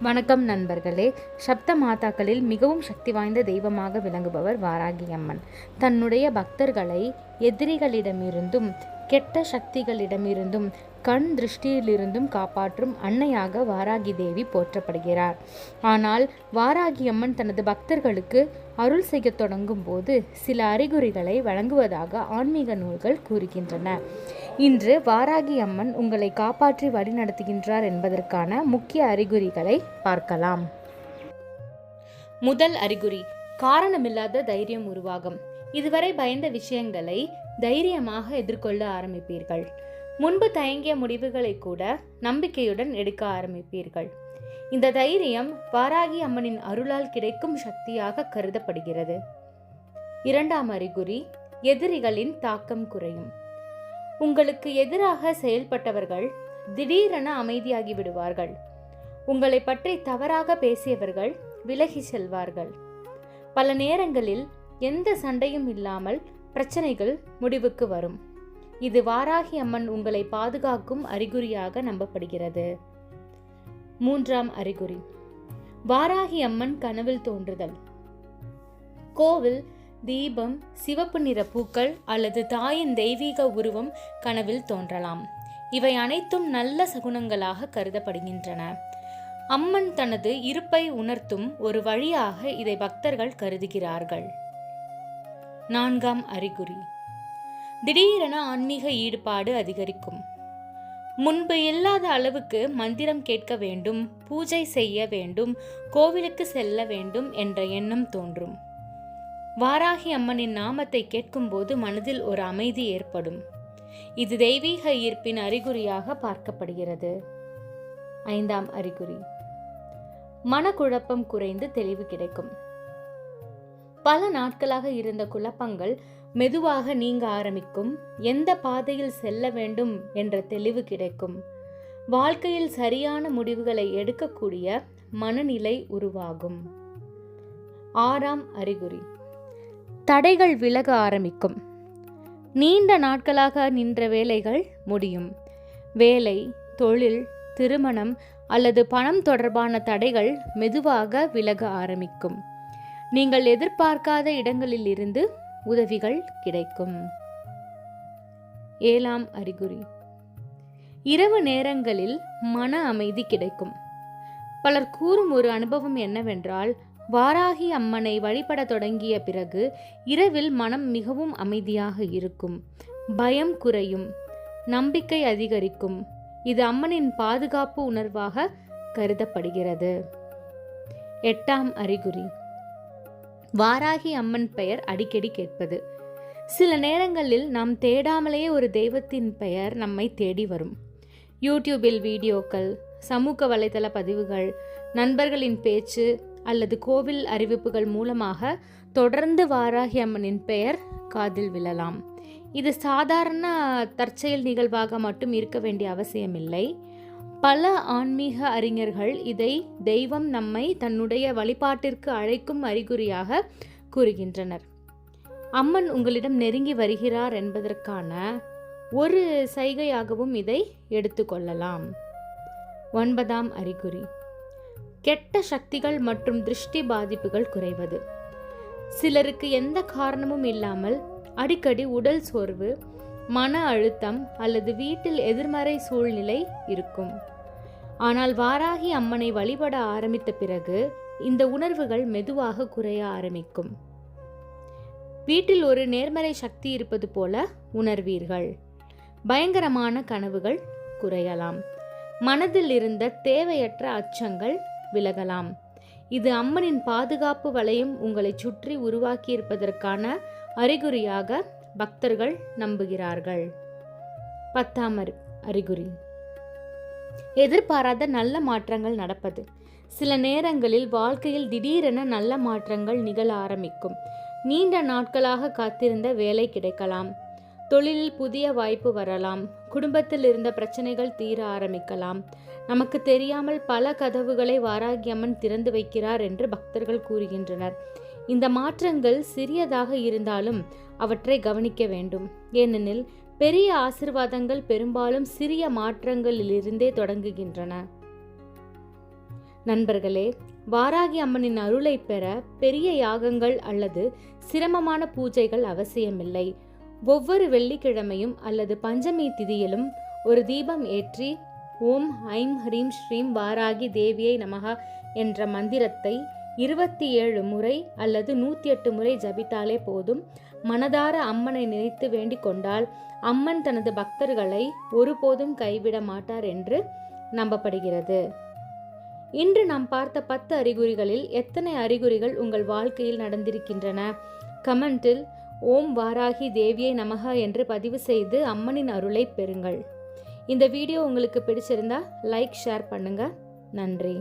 வணக்கம் நண்பர்களே. சப்த மாதாக்களில் மிகவும் சக்தி வாய்ந்த தெய்வமாக விளங்குபவர் வாராகி அம்மன். தன்னுடைய பக்தர்களை எதிரிகளிடமிருந்தும் கெட்ட சக்திகளிடமிருந்தும் கண் திருஷ்டியிலிருந்தும் காப்பாற்றும் அன்னையாக வாராகி தேவி போற்றப்படுகிறார். ஆனால் வாராகி அம்மன் தனது பக்தர்களுக்கு அருள் செய்ய தொடங்கும் போது சில அறிகுறிகளை வழங்குவதாக ஆன்மீக நூல்கள் கூறுகின்றன. இன்று வாராகி அம்மன் உங்களை காப்பாற்றி வழிநடத்துகின்றார் என்பதற்கான முக்கிய அறிகுறிகளை பார்க்கலாம். முதல் அறிகுறி, காரணமில்லாத தைரியம் உருவாகும். இதுவரை பயந்த விஷயங்களை தைரியமாக எதிர்கொள்ள ஆரம்பிப்பீர்கள். முன்பு தயங்கிய முடிவுகளை கூட நம்பிக்கையுடன் எடுக்க ஆரம்பிப்பீர்கள். இந்த தைரியம் வாராகி அம்மனின் அருளால் கிடைக்கும் சக்தியாக கருதப்படுகிறது. இரண்டாம் அறிகுறி, எதிரிகளின் தாக்கம் குறையும். உங்களுக்கு எதிராக செயல்பட்டவர்கள் திடீரென அமைதியாகி விடுவார்கள். உங்களை பற்றி தவறாக பேசியவர்கள் விலகி செல்வார்கள். பல நேரங்களில் எந்த சண்டையும் இல்லாமல் பிரச்சனைகள் முடிவுக்கு வரும். இது வாராகி அம்மன் உங்களை பாதுகாக்கும் அறிகுறியாக நம்பப்படுகிறது. மூன்றாம் அறிகுறி, வாராகி அம்மன் கனவில் தோன்றுதல். கோவில், தீபம், சிவப்பு நிற பூக்கள் அல்லது தாயின் தெய்வீக உருவம் கனவில் தோன்றலாம். இவை அனைத்தும் நல்ல சகுனங்களாக கருதப்படுகின்றன. அம்மன் தனது இருப்பை உணர்த்தும் ஒரு வழியாக இதை பக்தர்கள் கருதுகிறார்கள். நான்காம் அறிகுறி, திடீரென ஆன்மீக ஈடுபாடு அதிகரிக்கும். முன்பு இல்லாத அளவுக்கு மந்திரம் கேட்க வேண்டும், பூஜை செய்ய வேண்டும், கோவிலுக்கு செல்ல வேண்டும் என்ற எண்ணம் தோன்றும். வாராகி அம்மனின் நாமத்தை கேட்கும்போது மனதில் ஒரு அமைதி ஏற்படும். இது தெய்வீக ஈர்ப்பின் அறிகுறியாக பார்க்கப்படுகிறது. ஐந்தாம் அறிகுறி, மனக்குழப்பம் குறைந்து தெளிவு கிடைக்கும். பல நாட்களாக இருந்த குழப்பங்கள் மெதுவாக நீங்க ஆரம்பிக்கும். எந்த பாதையில் செல்ல வேண்டும் என்ற தெளிவு கிடைக்கும். வாழ்க்கையில் சரியான முடிவுகளை எடுக்கக்கூடிய மனநிலை உருவாகும். ஆறாம் அறிகுறி, தடைகள் விலக ஆரம்பிக்கும். நீண்ட நாட்களாக நின்ற வேலைகள் முடியும். வேலை, தொழில், திருமணம் அல்லது பணம் தொடர்பான தடைகள் மெதுவாக விலக ஆரம்பிக்கும். நீங்கள் எதிர்பார்க்காத இடங்களில் இருந்து உதவிகள் கிடைக்கும். ஏழாம் அறிகுறி, இரவு நேரங்களில் மன அமைதி கிடைக்கும். பலர் கூறும் ஒரு அனுபவம் என்னவென்றால், வாராகி அம்மனை வழிபட தொடங்கிய பிறகு இரவில் மனம் மிகவும் அமைதியாக இருக்கும். பயம் குறையும், நம்பிக்கை அதிகரிக்கும். இது அம்மனின் பாதுகாப்பு உணர்வாக கருதப்படுகிறது. எட்டாம் அறிகுறி, வாராகி அம்மன் பெயர் அடிக்கடி கேட்பது. சில நேரங்களில் நாம் தேடாமலேயே ஒரு தெய்வத்தின் பெயர் நம்மை தேடி வரும். யூடியூபில் வீடியோக்கள், சமூக வலைதள பதிவுகள், நண்பர்களின் பேச்சு அல்லது கோவில் அறிவிப்புகள் மூலமாக தொடர்ந்து வாராகி அம்மனின் பெயர் காதில் விழலாம். இது சாதாரண தற்செயல் நிகழ்வாக மட்டும் இருக்க வேண்டிய அவசியமில்லை. பல ஆன்மீக அறிஞர்கள் இதை தெய்வம் நம்மை தன்னுடைய வழிபாட்டிற்கு அழைக்கும் அறிகுறியாக கூறுகின்றனர். அம்மன் உங்களிடம் நெருங்கி வருகிறார் என்பதற்கான ஒரு சைகையாகவும் இதை எடுத்துக்கொள்ளலாம். ஒன்பதாம் அறிகுறி, கெட்ட சக்திகள் மற்றும் திருஷ்டி பாதிப்புகள் குறைவது. சிலருக்கு எந்த காரணமும் இல்லாமல் அடிக்கடி உடல் சோர்வு, மன அழுத்தம் அல்லது வீட்டில் எதிர்மறை சூழ்நிலை இருக்கும். ஆனால் வாராகி அம்மனை வழிபட ஆரம்பித்த பிறகு இந்த உணர்வுகள் மெதுவாக குறைய ஆரம்பிக்கும். வீட்டில் ஒரு நேர்மறை சக்தி இருப்பது போல உணர்வீர்கள். பயங்கரமான கனவுகள் குறையலாம். மனதில் இருந்த தேவையற்ற அச்சங்கள் விலகலாம். இது அம்மனின் பாதுகாப்பு வளையம் உங்களை சுற்றி உருவாக்கியிருப்பதற்கான அறிகுறியாக பக்தர்கள் நம்புகிறார்கள். பத்தாம் அறிகுறி, எதிர்பாராத நல்ல மாற்றங்கள் நடப்பது. சில நேரங்களில் வாழ்க்கையில் திடீரென நல்ல மாற்றங்கள் நிகழ ஆரம்பிக்கும். நீண்ட நாட்களாக காத்திருந்த வேலை கிடைக்கலாம். தொழிலில் புதிய வாய்ப்பு வரலாம். குடும்பத்தில் இருந்த பிரச்சனைகள் தீர ஆரம்பிக்கலாம். நமக்கு தெரியாமல் பல கதவுகளை வாராகி அம்மன் திறந்து வைக்கிறார் என்று பக்தர்கள் கூறுகின்றனர். இந்த மாற்றங்கள் சிறியதாக இருந்தாலும் அவற்றை கவனிக்க வேண்டும். ஏனெனில் பெரிய ஆசீர்வாதங்கள் பெரும்பாலும் சிறிய மாற்றங்களிலிருந்தே தொடங்குகின்றன. நண்பர்களே, வாராகி அம்மனின் அருளை பெற பெரிய யாகங்கள் அல்லது சிரமமான பூஜைகள் அவசியமில்லை. ஒவ்வொரு வெள்ளிக்கிழமையும் அல்லது பஞ்சமி திதியிலும் ஒரு தீபம் ஏற்றி ஓம் ஐம் ஹ்ரீம் ஸ்ரீம் வாராகி தேவியை நமஹா என்ற மந்திரத்தை 27 முறை அல்லது 108 முறை ஜபித்தாலே போதும். மனதார அம்மனை நினைத்து வேண்டிக் கொண்டால் அம்மன் தனது பக்தர்களை ஒருபோதும் கைவிட மாட்டார் என்று நம்பப்படுகிறது. இன்று நாம் பார்த்த 10 அறிகுறிகளில் எத்தனை அறிகுறிகள் உங்கள் வாழ்க்கையில் நடந்திருக்கின்றன? கமெண்டில் ஓம் வாராகி தேவியை நமஹா என்று பதிவு செய்து அம்மனின் அருளை பெறுங்கள். இந்த வீடியோ உங்களுக்கு பிடிச்சிருந்தா லைக், ஷேர் பண்ணுங்க. நன்றி.